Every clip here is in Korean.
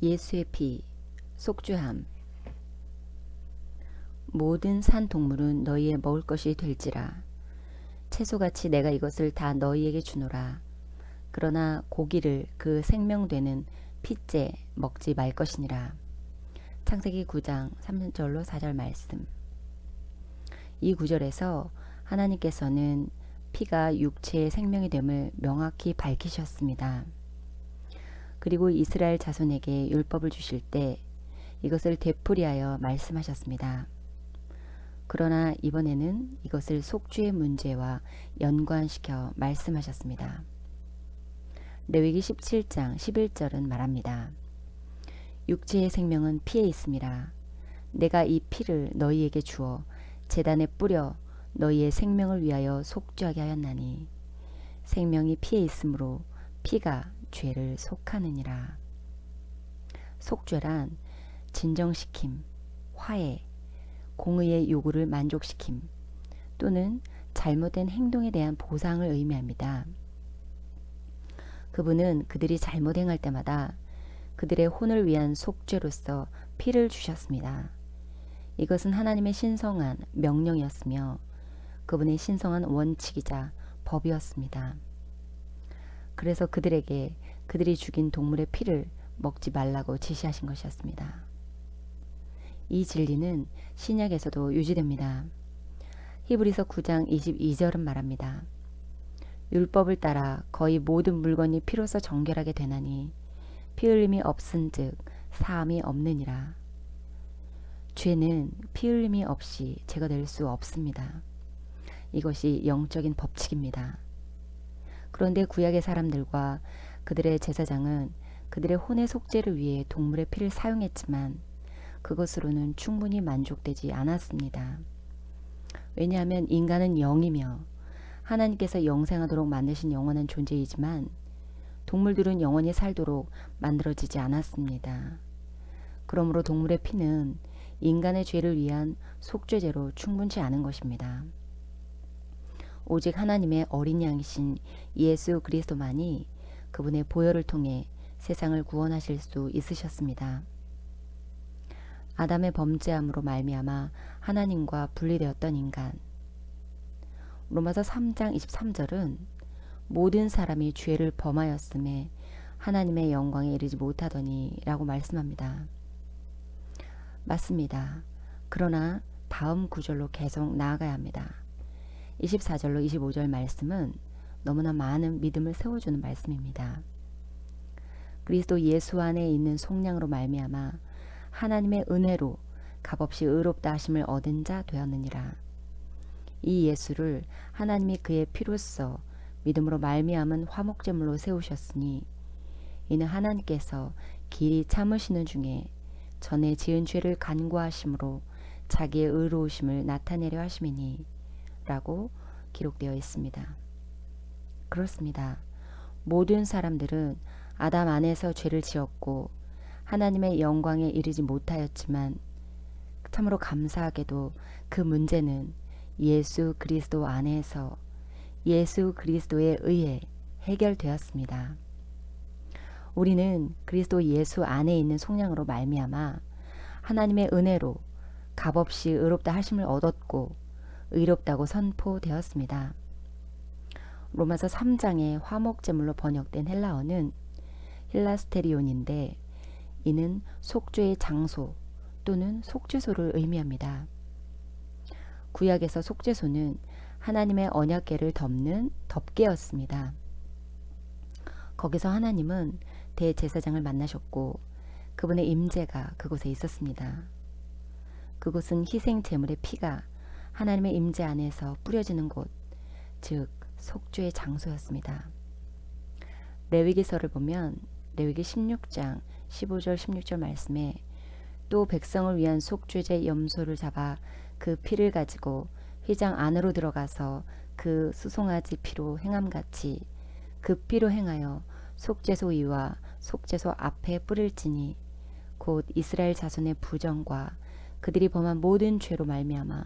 예수의 피, 속죄함. 모든 산 동물은 너희의 먹을 것이 될지라. 채소같이 내가 이것을 다 너희에게 주노라. 그러나 고기를 그 생명되는 핏째 먹지 말 것이니라. 창세기 9장 3절로 4절 말씀. 이 구절에서 하나님께서는 피가 육체의 생명이 됨을 명확히 밝히셨습니다. 그리고 이스라엘 자손에게 율법을 주실 때 이것을 되풀이하여 말씀하셨습니다. 그러나 이번에는 이것을 속죄의 문제와 연관시켜 말씀하셨습니다. 레위기 17장 11절은 말합니다. 육체의 생명은 피에 있음이라. 내가 이 피를 너희에게 주어 제단에 뿌려 너희의 생명을 위하여 속죄하게 하였나니 생명이 피에 있으므로 피가 죄를 속하느니라. 속죄란 진정시킴, 화해, 공의의 요구를 만족시킴 또는 잘못된 행동에 대한 보상을 의미합니다. 그분은 그들이 잘못 행할 때마다 그들의 혼을 위한 속죄로서 피를 주셨습니다. 이것은 하나님의 신성한 명령이었으며 그분의 신성한 원칙이자 법이었습니다. 그래서 그들에게 그들이 죽인 동물의 피를 먹지 말라고 지시하신 것이었습니다. 이 진리는 신약에서도 유지됩니다. 히브리서 9장 22절은 말합니다. 율법을 따라 거의 모든 물건이 피로써 정결하게 되나니 피 흘림이 없은즉 사함이 없느니라. 죄는 피 흘림이 없이 제거될 수 없습니다. 이것이 영적인 법칙입니다. 그런데 구약의 사람들과 그들의 제사장은 그들의 혼의 속죄를 위해 동물의 피를 사용했지만 그것으로는 충분히 만족되지 않았습니다. 왜냐하면 인간은 영이며 하나님께서 영생하도록 만드신 영원한 존재이지만 동물들은 영원히 살도록 만들어지지 않았습니다. 그러므로 동물의 피는 인간의 죄를 위한 속죄제로 충분치 않은 것입니다. 오직 하나님의 어린 양이신 예수 그리스도만이 그분의 보혈을 통해 세상을 구원하실 수 있으셨습니다. 아담의 범죄함으로 말미암아 하나님과 분리되었던 인간. 로마서 3장 23절은 모든 사람이 죄를 범하였음에 하나님의 영광에 이르지 못하더니 라고 말씀합니다. 맞습니다. 그러나 다음 구절로 계속 나아가야 합니다. 24절로 25절 말씀은 너무나 많은 믿음을 세워주는 말씀입니다. 그리스도 예수 안에 있는 속량으로 말미암아 하나님의 은혜로 값없이 의롭다 하심을 얻은 자 되었느니라. 이 예수를 하나님이 그의 피로써 믿음으로 말미암은 화목제물로 세우셨으니 이는 하나님께서 길이 참으시는 중에 전에 지은 죄를 간구하심으로 자기의 의로우심을 나타내려 하심이니 라고 기록되어 있습니다. 그렇습니다. 모든 사람들은 아담 안에서 죄를 지었고 하나님의 영광에 이르지 못하였지만 참으로 감사하게도 그 문제는 예수 그리스도 안에서 예수 그리스도에 의해 해결되었습니다. 우리는 그리스도 예수 안에 있는 속량으로 말미암아 하나님의 은혜로 값없이 의롭다 하심을 얻었고 의롭다고 선포되었습니다. 로마서 3장의 화목제물로 번역된 헬라어는 힐라스테리온인데 이는 속죄의 장소 또는 속죄소를 의미합니다. 구약에서 속죄소는 하나님의 언약궤를 덮는 덮개였습니다. 거기서 하나님은 대제사장을 만나셨고 그분의 임재가 그곳에 있었습니다. 그곳은 희생 제물의 피가 하나님의 임재 안에서 뿌려지는 곳, 즉 속죄의 장소였습니다. 레위기서를 보면 레위기 16장 15절 16절 말씀에 또 백성을 위한 속죄제 염소를 잡아 그 피를 가지고 휘장 안으로 들어가서 그 수송아지 피로 행함같이 그 피로 행하여 속죄소 위와 속죄소 앞에 뿌릴지니 곧 이스라엘 자손의 부정과 그들이 범한 모든 죄로 말미암아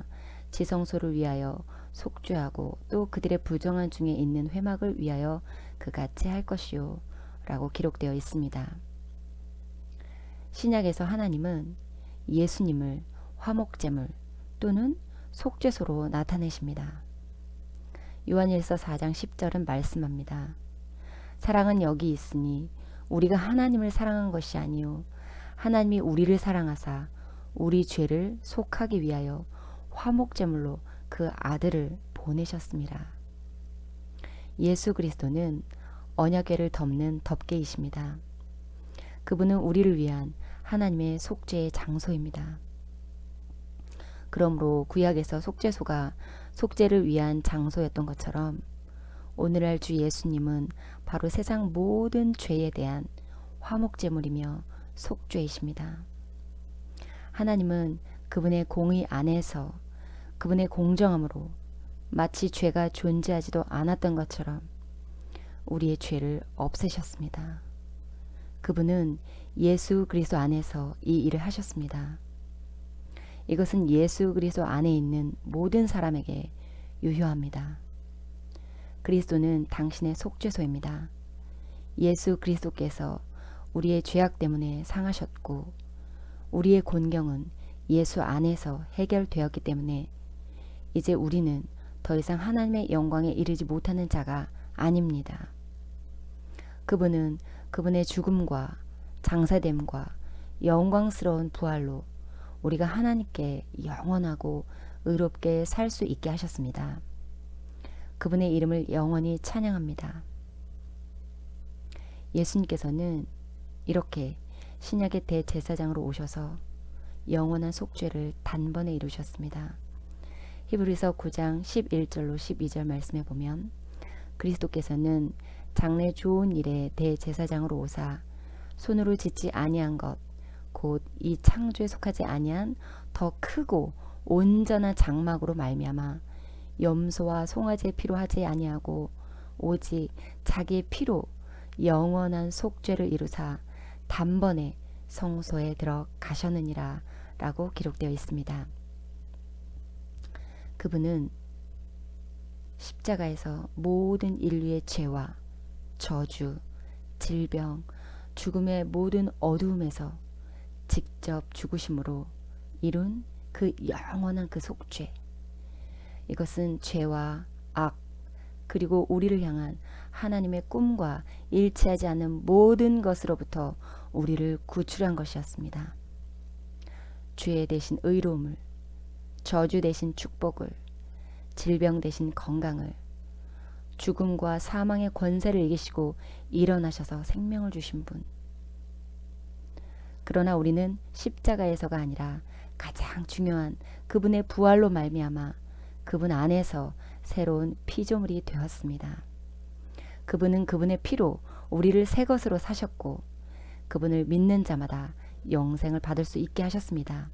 지성소를 위하여 속죄하고 또 그들의 부정한 중에 있는 회막을 위하여 그같이 할 것이요 라고 기록되어 있습니다. 신약에서 하나님은 예수님을 화목제물 또는 속죄소로 나타내십니다. 요한일서 4장 10절은 말씀합니다. 사랑은 여기 있으니 우리가 하나님을 사랑한 것이 아니요 하나님이 우리를 사랑하사 우리 죄를 속하기 위하여 화목제물로 그 아들을 보내셨습니다. 예수 그리스도는 언약궤를 덮는 덮개이십니다. 그분은 우리를 위한 하나님의 속죄의 장소입니다. 그러므로 구약에서 속죄소가 속죄를 위한 장소였던 것처럼 오늘날 주 예수님은 바로 세상 모든 죄에 대한 화목제물이며 속죄이십니다. 하나님은 그분의 공의 안에서 그분의 공정함으로 마치 죄가 존재하지도 않았던 것처럼 우리의 죄를 없애셨습니다. 그분은 예수 그리스도 안에서 이 일을 하셨습니다. 이것은 예수 그리스도 안에 있는 모든 사람에게 유효합니다. 그리스도는 당신의 속죄소입니다. 예수 그리스도께서 우리의 죄악 때문에 상하셨고 우리의 곤경은 예수 안에서 해결되었기 때문에 이제 우리는 더 이상 하나님의 영광에 이르지 못하는 자가 아닙니다. 그분은 그분의 죽음과 장사됨과 영광스러운 부활로 우리가 하나님께 영원하고 의롭게 살 수 있게 하셨습니다. 그분의 이름을 영원히 찬양합니다. 예수님께서는 이렇게 신약의 대제사장으로 오셔서 영원한 속죄를 단번에 이루셨습니다. 히브리서 9장 11절로 12절 말씀에 보면 그리스도께서는 장래 좋은 일에 대제사장으로 오사 손으로 짓지 아니한 것 곧 이 창조에 속하지 아니한 더 크고 온전한 장막으로 말미암아 염소와 송아지의 피로 하지 아니하고 오직 자기의 피로 영원한 속죄를 이루사 단번에 성소에 들어가셨느니라 라고 기록되어 있습니다. 그분은 십자가에서 모든 인류의 죄와 저주, 질병, 죽음의 모든 어두움에서 직접 죽으심으로 이룬 그 영원한 그 속죄. 이것은 죄와 악 그리고 우리를 향한 하나님의 꿈과 일치하지 않는 모든 것으로부터 우리를 구출한 것이었습니다. 죄 대신 의로움을, 저주 대신 축복을, 질병 대신 건강을, 죽음과 사망의 권세를 이기시고 일어나셔서 생명을 주신 분. 그러나 우리는 십자가에서가 아니라 가장 중요한 그분의 부활로 말미암아 그분 안에서 새로운 피조물이 되었습니다. 그분은 그분의 피로 우리를 새 것으로 사셨고 그분을 믿는 자마다 영생을 받을 수 있게 하셨습니다.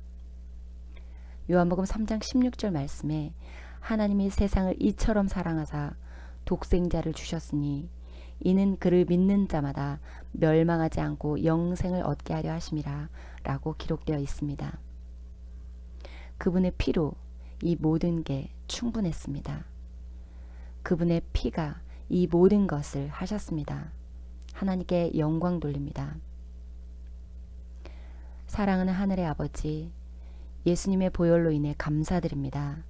요한복음 3장 16절 말씀에 하나님이 세상을 이처럼 사랑하사 독생자를 주셨으니 이는 그를 믿는 자마다 멸망하지 않고 영생을 얻게 하려 하심이라 라고 기록되어 있습니다. 그분의 피로 이 모든 게 충분했습니다. 그분의 피가 이 모든 것을 하셨습니다. 하나님께 영광 돌립니다. 사랑하는 하늘의 아버지, 예수님의 보혈로 인해 감사드립니다.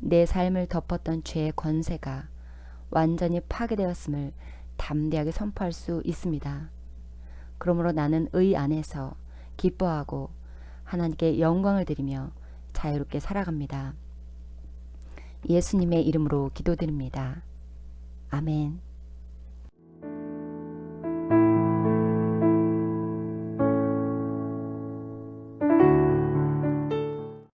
내 삶을 덮었던 죄의 권세가 완전히 파괴되었음을 담대하게 선포할 수 있습니다. 그러므로 나는 의 안에서 기뻐하고 하나님께 영광을 드리며 자유롭게 살아갑니다. 예수님의 이름으로 기도드립니다. 아멘.